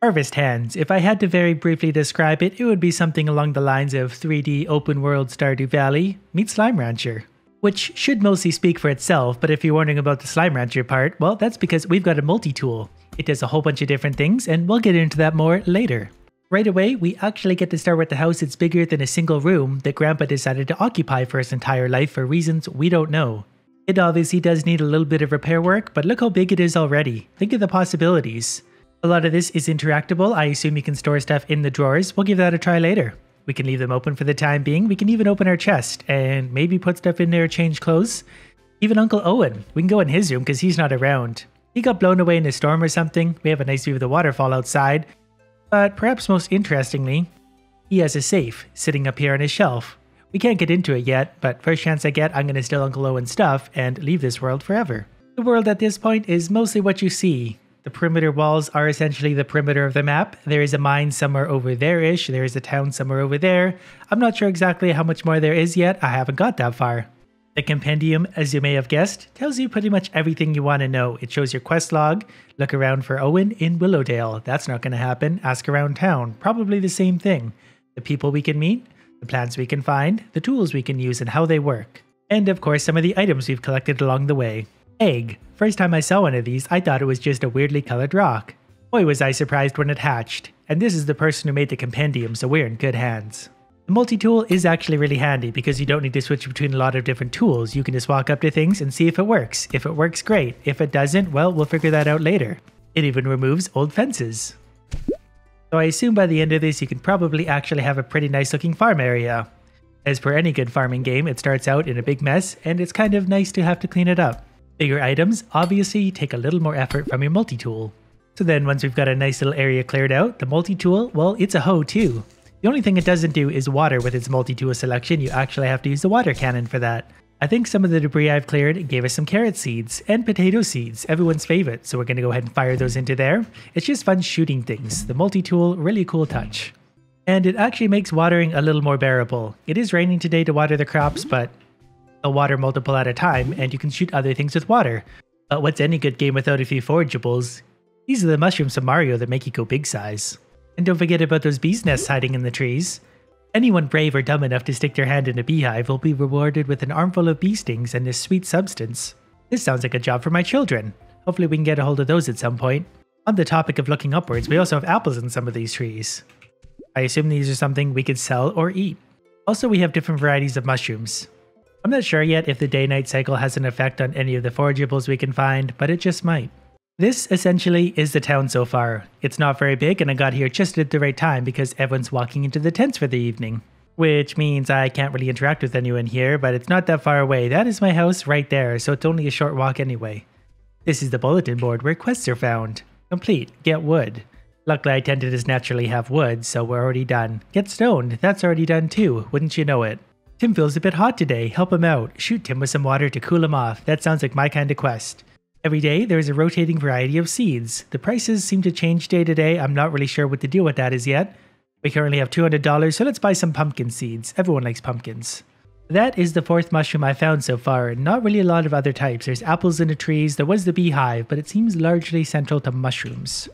Harvest Hands. If I had to very briefly describe it, it would be something along the lines of 3D open world Stardew Valley meets Slime Rancher. Which should mostly speak for itself, but if you're wondering about the Slime Rancher part, well, that's because we've got a multi-tool. It does a whole bunch of different things, and we'll get into that more later. Right away, we actually get to start with the house that's bigger than a single room that Grandpa decided to occupy for his entire life for reasons we don't know. It obviously does need a little bit of repair work, but look how big it is already. Think of the possibilities. A lot of this is interactable. I assume you can store stuff in the drawers. We'll give that a try later. We can leave them open for the time being. We can even open our chest and maybe put stuff in there, change clothes. Even Uncle Owen. We can go in his room because he's not around. He got blown away in a storm or something. We have a nice view of the waterfall outside. But perhaps most interestingly, he has a safe sitting up here on his shelf. We can't get into it yet, but first chance I get, I'm going to steal Uncle Owen's stuff and leave this world forever. The world at this point is mostly what you see. The perimeter walls are essentially the perimeter of the map. There is a mine somewhere over there-ish. There is a town somewhere over there. I'm not sure exactly how much more there is yet. I haven't got that far. The compendium, as you may have guessed, tells you pretty much everything you want to know. It shows your quest log. Look around for Owen in Willowdale. That's not going to happen. Ask around town. Probably the same thing. The people we can meet, the plants we can find, the tools we can use and how they work. And of course some of the items we've collected along the way. Egg. First time I saw one of these, I thought it was just a weirdly colored rock. Boy was I surprised when it hatched. And this is the person who made the compendium, so we're in good hands. The multi-tool is actually really handy because you don't need to switch between a lot of different tools. You can just walk up to things and see if it works. If it works, great. If it doesn't, well, we'll figure that out later. It even removes old fences. So I assume by the end of this, you can probably actually have a pretty nice looking farm area. As per any good farming game, it starts out in a big mess, and it's kind of nice to have to clean it up. Bigger items obviously take a little more effort from your multi-tool. So then once we've got a nice little area cleared out, the multi-tool, well, it's a hoe too. The only thing it doesn't do is water with its multi-tool selection. You actually have to use the water cannon for that. I think some of the debris I've cleared gave us some carrot seeds and potato seeds, everyone's favorite, so we're going to go ahead and fire those into there. It's just fun shooting things. The multi-tool, really cool touch. And it actually makes watering a little more bearable. It is raining today to water the crops, but they'll water multiple at a time, and you can shoot other things with water. But what's any good game without a few forageables? These are the mushrooms from Mario that make you go big size. And don't forget about those bees' nests hiding in the trees. Anyone brave or dumb enough to stick their hand in a beehive will be rewarded with an armful of bee stings and this sweet substance. This sounds like a job for my children. Hopefully we can get a hold of those at some point. On the topic of looking upwards, we also have apples in some of these trees. I assume these are something we could sell or eat. Also, we have different varieties of mushrooms. I'm not sure yet if the day-night cycle has an effect on any of the forageables we can find, but it just might. This essentially is the town so far. It's not very big and I got here just at the right time because everyone's walking into the tents for the evening. Which means I can't really interact with anyone here, but it's not that far away. That is my house right there, so it's only a short walk anyway. This is the bulletin board where quests are found. Complete. Get wood. Luckily I tend to just naturally have wood, so we're already done. Get stoned. That's already done too, wouldn't you know it. Tim feels a bit hot today. Help him out. Shoot Tim with some water to cool him off. That sounds like my kind of quest. Every day, there is a rotating variety of seeds. The prices seem to change day to day. I'm not really sure what to do with that as yet. We currently have $200, so let's buy some pumpkin seeds. Everyone likes pumpkins. That is the fourth mushroom I found so far. Not really a lot of other types. There's apples in the trees. There was the beehive, but it seems largely central to mushrooms.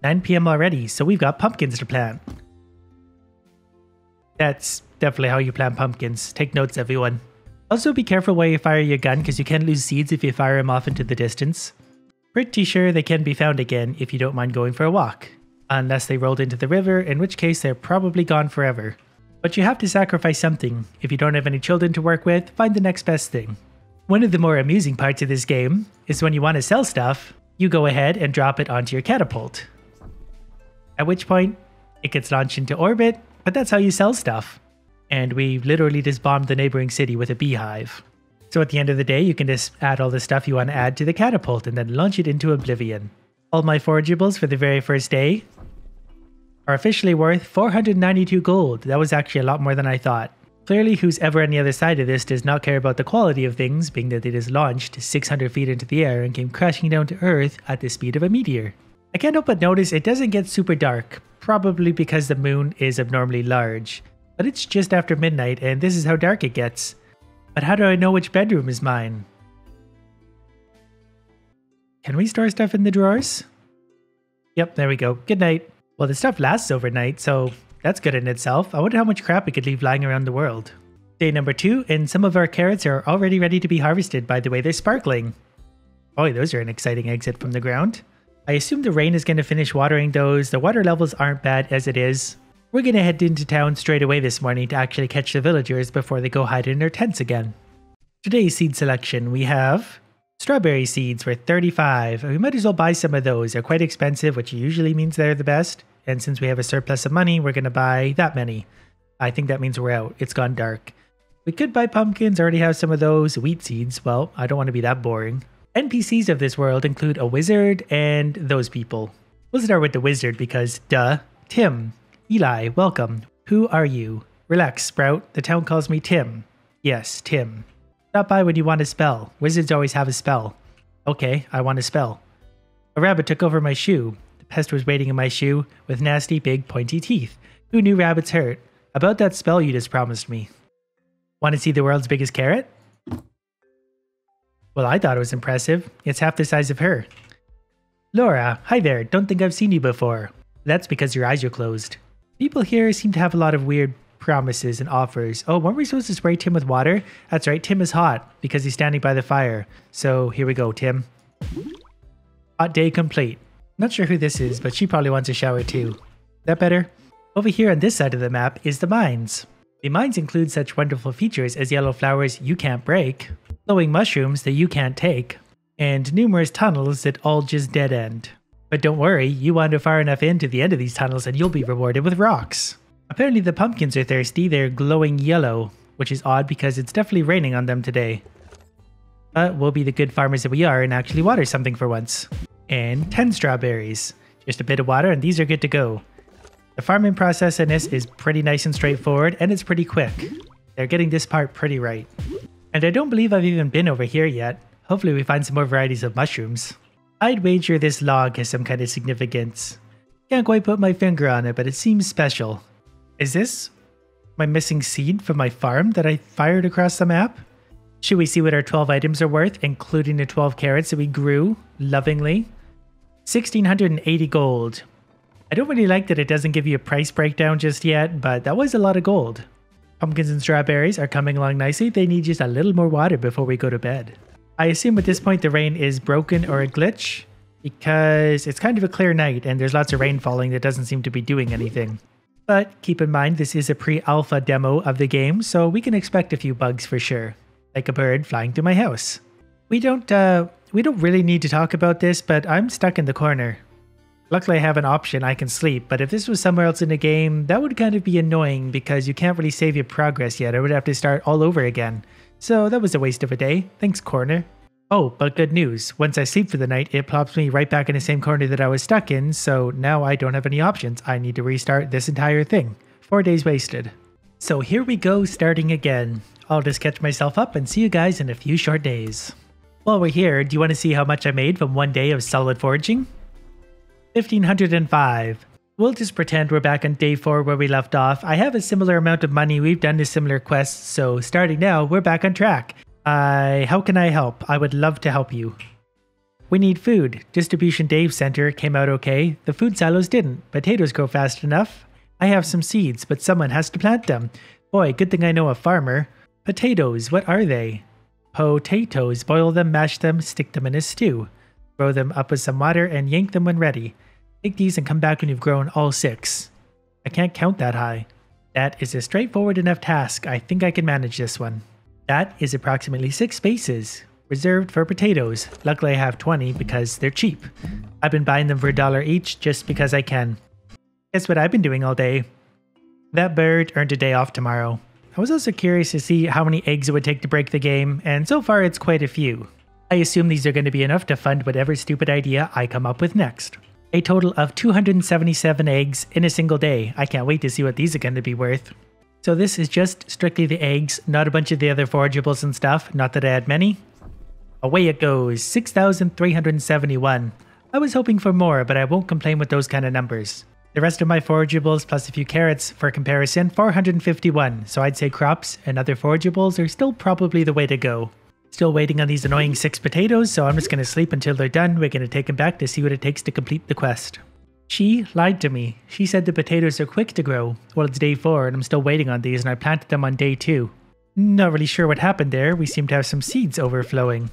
9 PM already, so we've got pumpkins to plant. That's definitely how you plant pumpkins. Take notes, everyone. Also be careful where you fire your gun because you can lose seeds if you fire them off into the distance. Pretty sure they can be found again if you don't mind going for a walk. Unless they rolled into the river, in which case they're probably gone forever. But you have to sacrifice something. If you don't have any children to work with, find the next best thing. One of the more amusing parts of this game is when you want to sell stuff, you go ahead and drop it onto your catapult. At which point, it gets launched into orbit, but that's how you sell stuff. And we literally just bombed the neighboring city with a beehive. So at the end of the day, you can just add all the stuff you want to add to the catapult and then launch it into oblivion. All my forageables for the very first day are officially worth 492 gold. That was actually a lot more than I thought. Clearly, who's ever on the other side of this does not care about the quality of things, being that they just launched 600 feet into the air and came crashing down to Earth at the speed of a meteor. I can't help but notice it doesn't get super dark, probably because the moon is abnormally large. But it's just after midnight and this is how dark it gets. But how do I know which bedroom is mine? Can we store stuff in the drawers? Yep, there we go. Good night. Well, the stuff lasts overnight, so that's good in itself. I wonder how much crap we could leave lying around the world. Day number 2, and some of our carrots are already ready to be harvested by the way they're sparkling. Boy, those are an exciting exit from the ground. I assume the rain is going to finish watering those. The water levels aren't bad as it is. We're going to head into town straight away this morning to actually catch the villagers before they go hide in their tents again. Today's seed selection, we have strawberry seeds for 35. We might as well buy some of those. They're quite expensive, which usually means they're the best. And since we have a surplus of money, we're going to buy that many. I think that means we're out. It's gone dark. We could buy pumpkins, already have some of those. Wheat seeds, well, I don't want to be that boring. NPCs of this world include a wizard and those people. We'll start with the wizard because, duh. Tim. Eli, welcome. Who are you? Relax, Sprout. The town calls me Tim. Yes, Tim. Stop by when you want a spell. Wizards always have a spell. Okay, I want a spell. A rabbit took over my shoe. The pest was waiting in my shoe with nasty, big, pointy teeth. Who knew rabbits hurt? About that spell you just promised me. Want to see the world's biggest carrot? Well, I thought it was impressive. It's half the size of her. Laura, hi there. Don't think I've seen you before. That's because your eyes are closed. People here seem to have a lot of weird promises and offers. Oh, weren't we supposed to spray Tim with water? That's right, Tim is hot because he's standing by the fire. So here we go, Tim. Hot day complete. Not sure who this is, but she probably wants a shower too. That better? Over here on this side of the map is the mines. The mines include such wonderful features as yellow flowers you can't break, glowing mushrooms that you can't take, and numerous tunnels that all just dead end. But don't worry, you wander far enough into the end of these tunnels and you'll be rewarded with rocks. Apparently the pumpkins are thirsty, they're glowing yellow, which is odd because it's definitely raining on them today. But we'll be the good farmers that we are and actually water something for once. And 10 strawberries. Just a bit of water and these are good to go. The farming process in this is pretty nice and straightforward, and it's pretty quick. They're getting this part pretty right. And I don't believe I've even been over here yet. Hopefully we find some more varieties of mushrooms. I'd wager this log has some kind of significance. Can't quite put my finger on it, but it seems special. Is this my missing seed from my farm that I fired across the map? Should we see what our 12 items are worth, including the 12 carrots that we grew lovingly? 1,680 gold. I don't really like that it doesn't give you a price breakdown just yet, but that was a lot of gold. Pumpkins and strawberries are coming along nicely. They need just a little more water before we go to bed. I assume at this point the rain is broken or a glitch, because it's kind of a clear night and there's lots of rain falling that doesn't seem to be doing anything. But keep in mind this is a pre-alpha demo of the game, so we can expect a few bugs for sure. Like a bird flying through my house. We don't really need to talk about this, but I'm stuck in the corner. Luckily I have an option, I can sleep, but if this was somewhere else in the game, that would kind of be annoying because you can't really save your progress yet. I would have to start all over again. So that was a waste of a day. Thanks, corner. Oh, but good news. Once I sleep for the night, it plops me right back in the same corner that I was stuck in, so now I don't have any options. I need to restart this entire thing. 4 days wasted. So here we go, starting again. I'll just catch myself up and see you guys in a few short days. While we're here, do you want to see how much I made from 1 day of solid foraging? 1,505. We'll just pretend we're back on day 4 where we left off. I have a similar amount of money, we've done a similar quest, so starting now, we're back on track. How can I help? I would love to help you. We need food. Distribution Dave Center came out okay. The food silos didn't. Potatoes grow fast enough. I have some seeds, but someone has to plant them. Boy, good thing I know a farmer. Potatoes, what are they? Potatoes. Boil them, mash them, stick them in a stew. Throw them up with some water and yank them when ready. Take these and come back when you've grown all 6. I can't count that high. That is a straightforward enough task. I think I can manage this one. That is approximately 6 spaces, reserved for potatoes. Luckily I have 20 because they're cheap. I've been buying them for $1 each just because I can. Guess what I've been doing all day? That bird earned a day off tomorrow. I was also curious to see how many eggs it would take to break the game, and so far it's quite a few. I assume these are going to be enough to fund whatever stupid idea I come up with next. A total of 277 eggs in a single day. I can't wait to see what these are going to be worth. So this is just strictly the eggs, not a bunch of the other forageables and stuff, not that I had many. Away it goes, 6,371. I was hoping for more, but I won't complain with those kind of numbers. The rest of my forageables plus a few carrots, for comparison, 451, so I'd say crops and other forageables are still probably the way to go. Still waiting on these annoying 6 potatoes, so I'm just going to sleep until they're done. We're going to take them back to see what it takes to complete the quest. She lied to me. She said the potatoes are quick to grow. Well, it's day 4 and I'm still waiting on these and I planted them on day 2. Not really sure what happened there. We seem to have some seeds overflowing.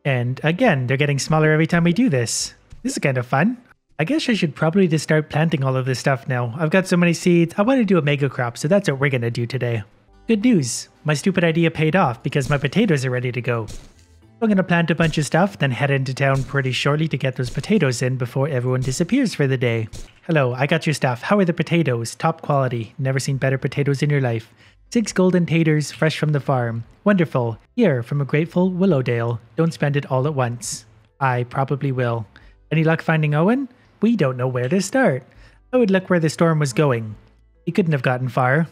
And again, they're getting smaller every time we do this. This is kind of fun. I guess I should probably just start planting all of this stuff now. I've got so many seeds. I want to do a mega crop, so that's what we're going to do today. Good news. My stupid idea paid off because my potatoes are ready to go. I'm going to plant a bunch of stuff, then head into town pretty shortly to get those potatoes in before everyone disappears for the day. Hello, I got your stuff. How are the potatoes? Top quality. Never seen better potatoes in your life. 6 golden taters, fresh from the farm. Wonderful. Here, from a grateful Willowdale. Don't spend it all at once. I probably will. Any luck finding Owen? We don't know where to start. I would look where the storm was going. He couldn't have gotten far.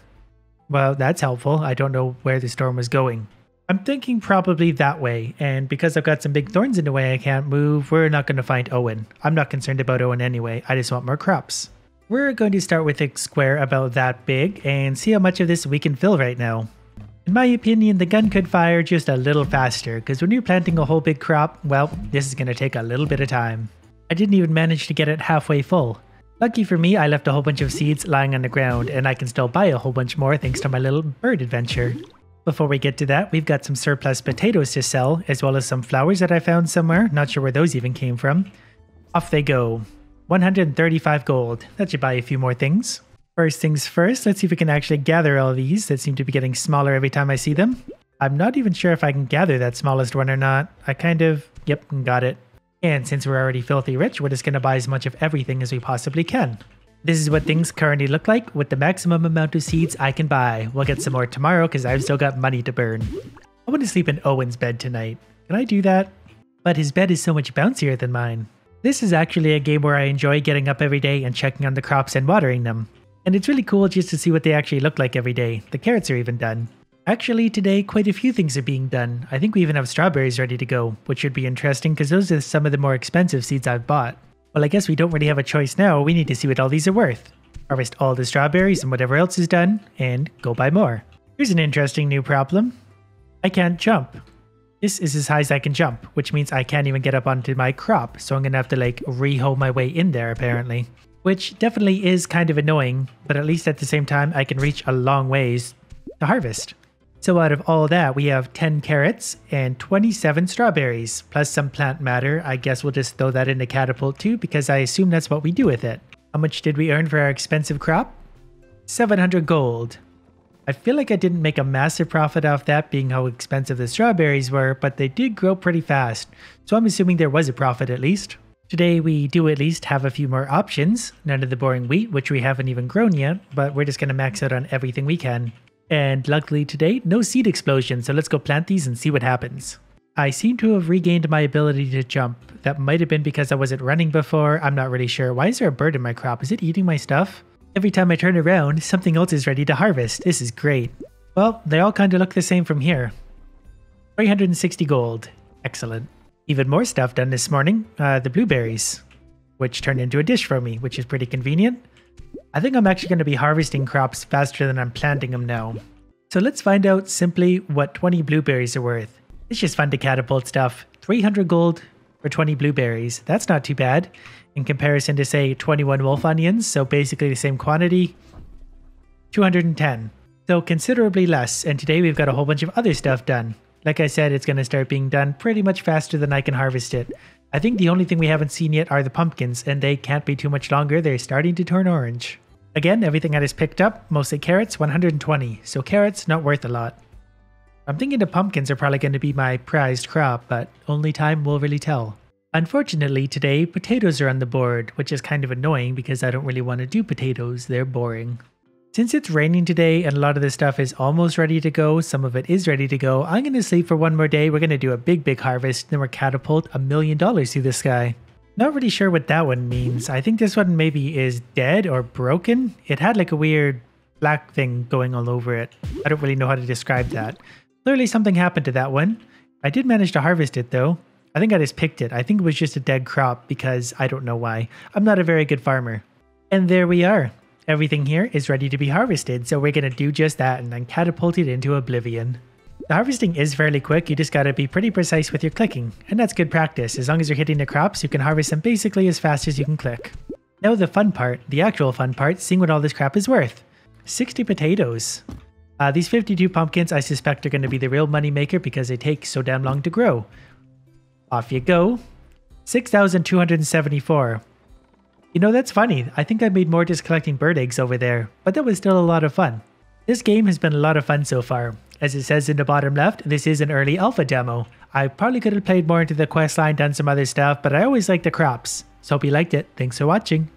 Well, that's helpful. I don't know where the storm was going. I'm thinking probably that way, and because I've got some big thorns in the way I can't move, we're not going to find Owen. I'm not concerned about Owen anyway, I just want more crops. We're going to start with a square about that big and see how much of this we can fill right now. In my opinion, the gun could fire just a little faster, because when you're planting a whole big crop, well, this is going to take a little bit of time. I didn't even manage to get it halfway full. Lucky for me, I left a whole bunch of seeds lying on the ground, and I can still buy a whole bunch more thanks to my little bird adventure. Before we get to that, we've got some surplus potatoes to sell, as well as some flowers that I found somewhere. Not sure where those even came from. Off they go. 135 gold. That should buy a few more things. First things first, let's see if we can actually gather all these that seem to be getting smaller every time I see them. I'm not even sure if I can gather that smallest one or not. Yep, got it. And since we're already filthy rich, we're just going to buy as much of everything as we possibly can. This is what things currently look like with the maximum amount of seeds I can buy. We'll get some more tomorrow because I've still got money to burn. I want to sleep in Owen's bed tonight. Can I do that? But his bed is so much bouncier than mine. This is actually a game where I enjoy getting up every day and checking on the crops and watering them. And it's really cool just to see what they actually look like every day. The carrots are even done. Actually, today quite a few things are being done. I think we even have strawberries ready to go, which should be interesting because those are some of the more expensive seeds I've bought. Well, I guess we don't really have a choice now. We need to see what all these are worth. Harvest all the strawberries and whatever else is done, and go buy more. Here's an interesting new problem. I can't jump. This is as high as I can jump, which means I can't even get up onto my crop, so I'm gonna have to re-hoe my way in there apparently. Which definitely is kind of annoying, but at least at the same time I can reach a long ways to harvest. So out of all that, we have 10 carrots and 27 strawberries, plus some plant matter. I guess we'll just throw that in the catapult too, because I assume that's what we do with it. How much did we earn for our expensive crop? 700 gold. I feel like I didn't make a massive profit off that, being how expensive the strawberries were, but they did grow pretty fast, so I'm assuming there was a profit at least. Today we do at least have a few more options. None of the boring wheat, which we haven't even grown yet, but we're just going to max out on everything we can. And luckily today, no seed explosion, so let's go plant these and see what happens. I seem to have regained my ability to jump. That might have been because I wasn't running before, I'm not really sure. Why is there a bird in my crop? Is it eating my stuff? Every time I turn around, something else is ready to harvest. This is great. Well, they all kind of look the same from here. 360 gold. Excellent. Even more stuff done this morning. The blueberries, which turned into a dish for me, which is pretty convenient. I think I'm actually going to be harvesting crops faster than I'm planting them now. So let's find out simply what 20 blueberries are worth. It's just fun to catapult stuff. 300 gold for 20 blueberries. That's not too bad in comparison to, say, 21 wolf onions, so basically the same quantity. 210. So considerably less, and today we've got a whole bunch of other stuff done. Like I said, it's going to start being done pretty much faster than I can harvest it. I think the only thing we haven't seen yet are the pumpkins, and they can't be too much longer. They're starting to turn orange. Again, everything I just picked up, mostly carrots, 120. So carrots, not worth a lot. I'm thinking the pumpkins are probably going to be my prized crop, but only time will really tell. Unfortunately, today, potatoes are on the board, which is kind of annoying because I don't really want to do potatoes. They're boring. Since it's raining today and a lot of this stuff is almost ready to go, some of it is ready to go, I'm going to sleep for one more day. We're going to do a big harvest, then we're catapult $1 million through the sky. Not really sure what that one means. I think this one maybe is dead or broken. It had like a weird black thing going all over it. I don't really know how to describe that. Clearly something happened to that one. I did manage to harvest it though. I think I just picked it. I think it was just a dead crop because I don't know why. I'm not a very good farmer. And there we are. Everything here is ready to be harvested, so we're going to do just that and then catapult it into oblivion. The harvesting is fairly quick, you just gotta be pretty precise with your clicking, and that's good practice. As long as you're hitting the crops, you can harvest them basically as fast as you can click. Now the fun part, the actual fun part, seeing what all this crap is worth. 60 potatoes. These 52 pumpkins I suspect are going to be the real money maker because they take so damn long to grow. Off you go. 6,274. You know, that's funny. I think I made more just collecting bird eggs over there, but that was still a lot of fun. This game has been a lot of fun so far. As it says in the bottom left, this is an early alpha demo. I probably could have played more into the quest line, done some other stuff, but I always like the crops. So hope you liked it. Thanks for watching.